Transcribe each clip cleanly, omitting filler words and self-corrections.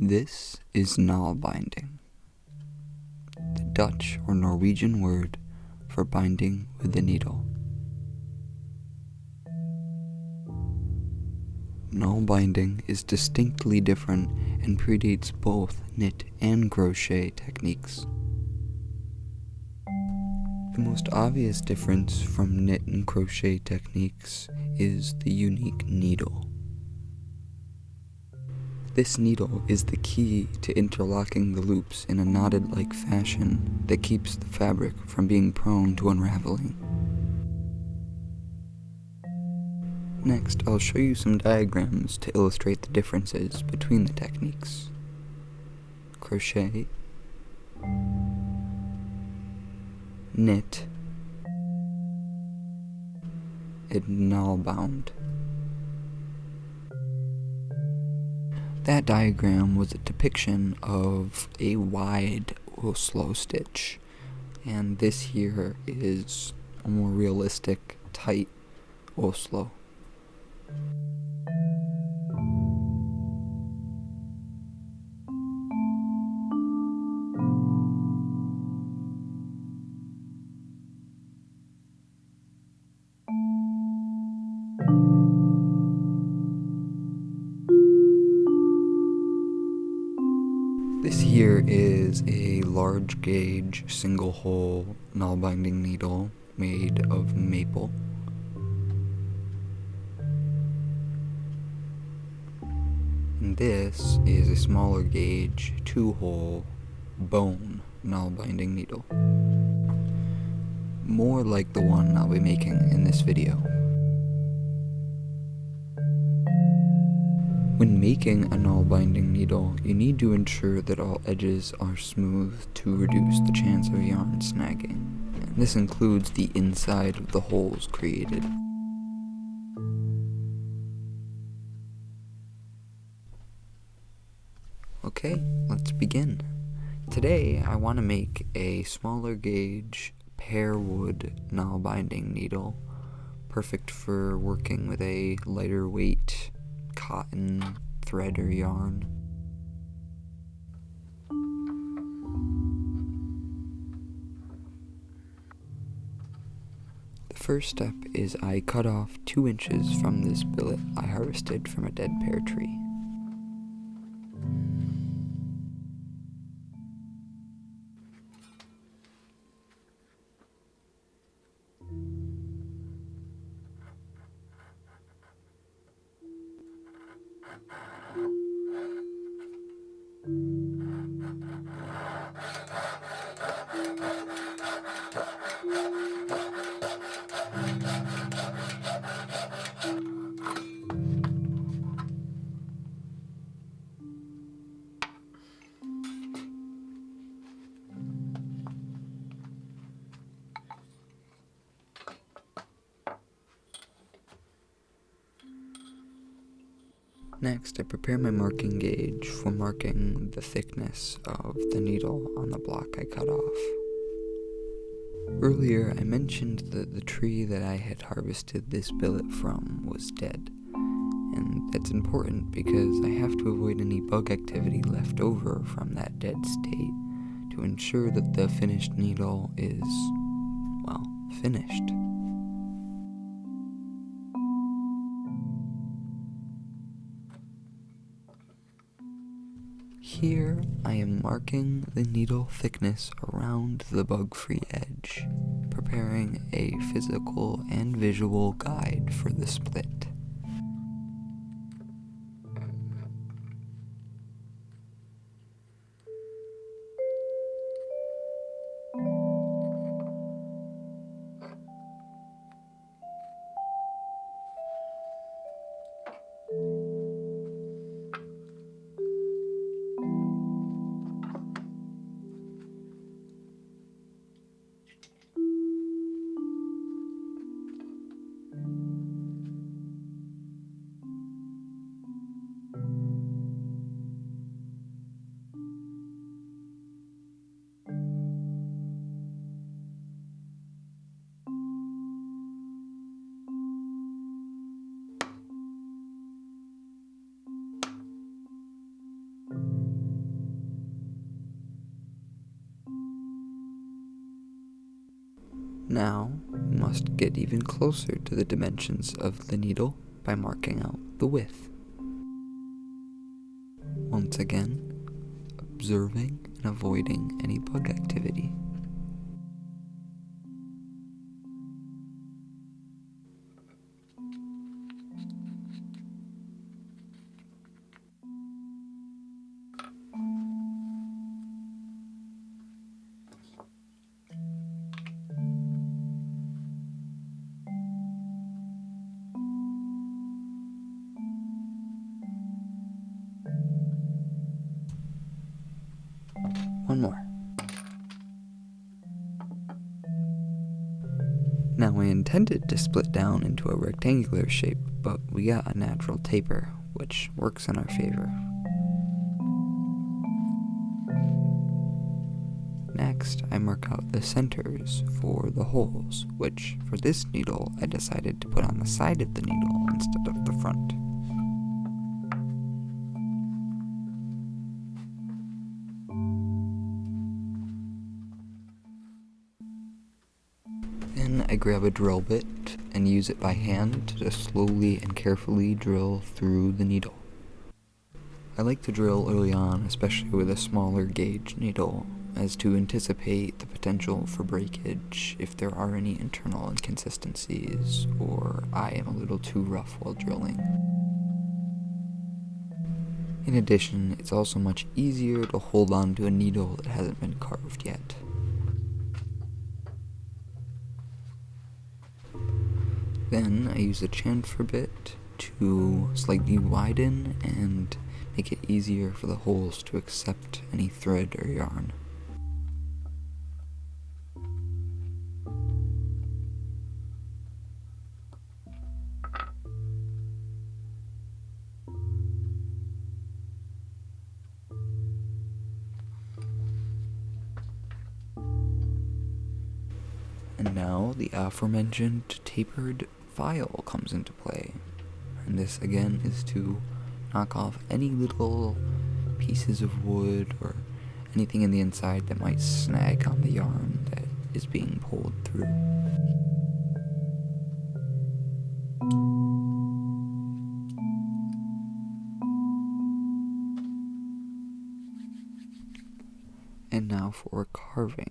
This is Nålbinding, the Dutch or Norwegian word for binding with the needle. Nålbinding is distinctly different and predates both knit and crochet techniques. The most obvious difference from knit and crochet techniques is the unique needle. This needle is the key to interlocking the loops in a knotted-like fashion that keeps the fabric from being prone to unraveling. Next, I'll show you some diagrams to illustrate the differences between the techniques. Crochet, knit, and Nålbound. That diagram was a depiction of a wide Oslo stitch, and this here is a more realistic, tight Oslo. This here is a large gauge single hole Nålbinding needle made of maple. And this is a smaller gauge 2-hole bone Nålbinding needle, more like the one I'll be making in this video. When making a Nålbinding needle, you need to ensure that all edges are smooth to reduce the chance of yarn snagging, and this includes the inside of the holes created. Okay, let's begin. Today I want to make a smaller gauge pear wood Nålbinding needle, perfect for working with a lighter weight cotton thread or yarn. The first step is I cut off 2 inches from this billet I harvested from a dead pear tree. Next, I prepare my marking gauge for marking the thickness of the needle on the block I cut off. Earlier, I mentioned that the tree that I had harvested this billet from was dead, and that's important because I have to avoid any bug activity left over from that dead state to ensure that the finished needle is, well, finished. Here, I am marking the needle thickness around the bug-free edge, preparing a physical and visual guide for the split. Now, we must get even closer to the dimensions of the needle by marking out the width. Once again, observing and avoiding any bug activity. One more. Now I intended to split down into a rectangular shape, but we got a natural taper, which works in our favor. Next, I mark out the centers for the holes, which for this needle I decided to put on the side of the needle instead of the front. Then I grab a drill bit and use it by hand to slowly and carefully drill through the needle. I like to drill early on, especially with a smaller gauge needle, as to anticipate the potential for breakage if there are any internal inconsistencies or I am a little too rough while drilling. In addition, it's also much easier to hold on to a needle that hasn't been carved yet. Then I use a chamfer bit to slightly widen and make it easier for the holes to accept any thread or yarn. And now the aforementioned tapered file comes into play. And this again is to knock off any little pieces of wood or anything in the inside that might snag on the yarn that is being pulled through. And now for carving.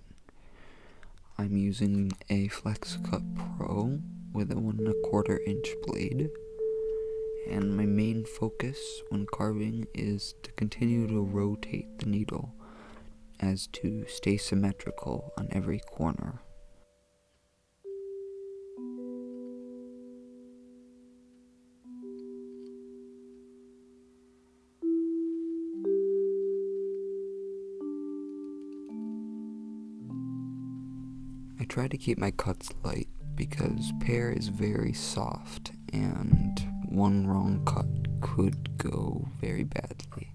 I'm using a Flex Cut Pro with a 1¼ inch blade, and my main focus when carving is to continue to rotate the needle as to stay symmetrical on every corner. I try to keep my cuts light because pear is very soft and one wrong cut could go very badly.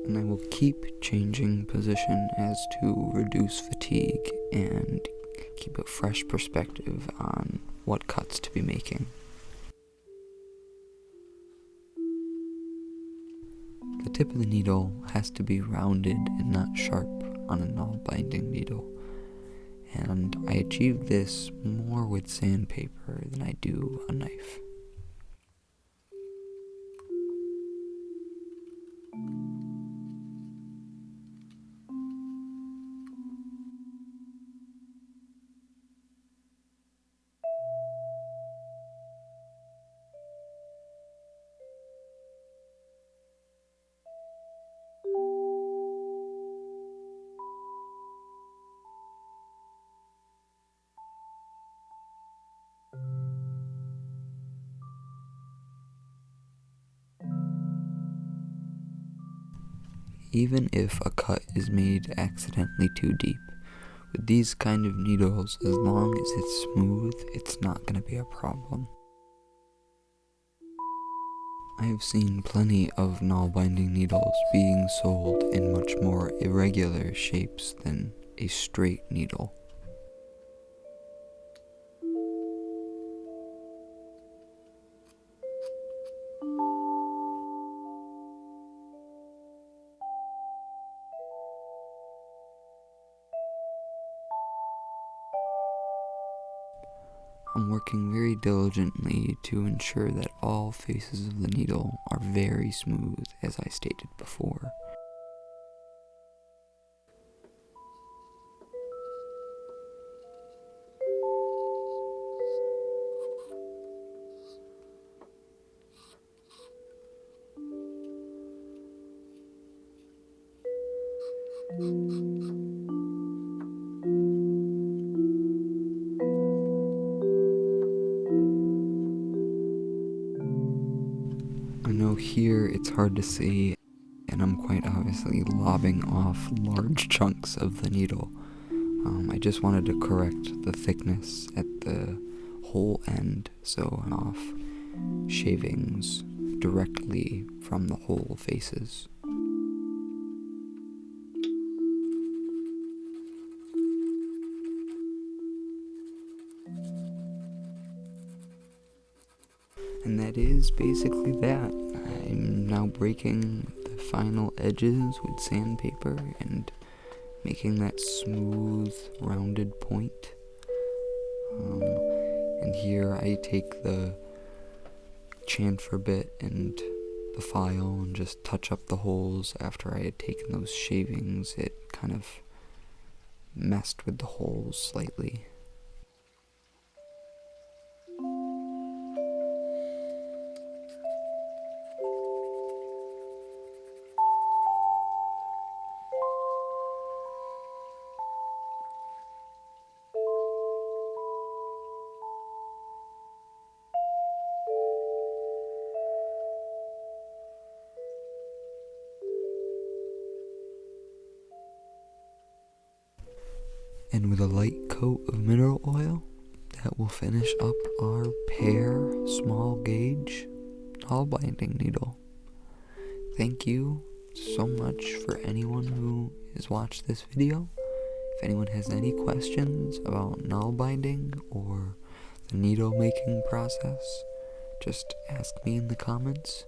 And I will keep changing position as to reduce fatigue and keep a fresh perspective on what cuts to be making. The tip of the needle has to be rounded and not sharp on a Nålbinding needle, and I achieve this more with sandpaper than I do a knife. even if a cut is made accidentally too deep. With these kind of needles, as long as it's smooth, it's not going to be a problem. I have seen plenty of Nålbinding needles being sold in much more irregular shapes than a straight needle. I'm working very diligently to ensure that all faces of the needle are very smooth, as I stated before. I know here it's hard to see, and I'm quite obviously lobbing off large chunks of the needle. I just wanted to correct the thickness at the whole end, so I'm off shavings directly from the whole faces. And that is basically that. I'm now breaking the final edges with sandpaper and making that smooth, rounded point. And here I take the chamfer bit and the file and just touch up the holes. After I had taken those shavings, it kind of messed with the holes slightly. And with a light coat of mineral oil, that will finish up our pear small gauge Nålbinding needle. Thank you so much for anyone who has watched this video. If anyone has any questions about Nålbinding or the needle making process, just ask me in the comments.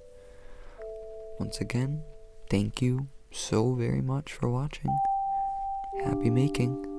Once again, thank you so very much for watching. Happy making.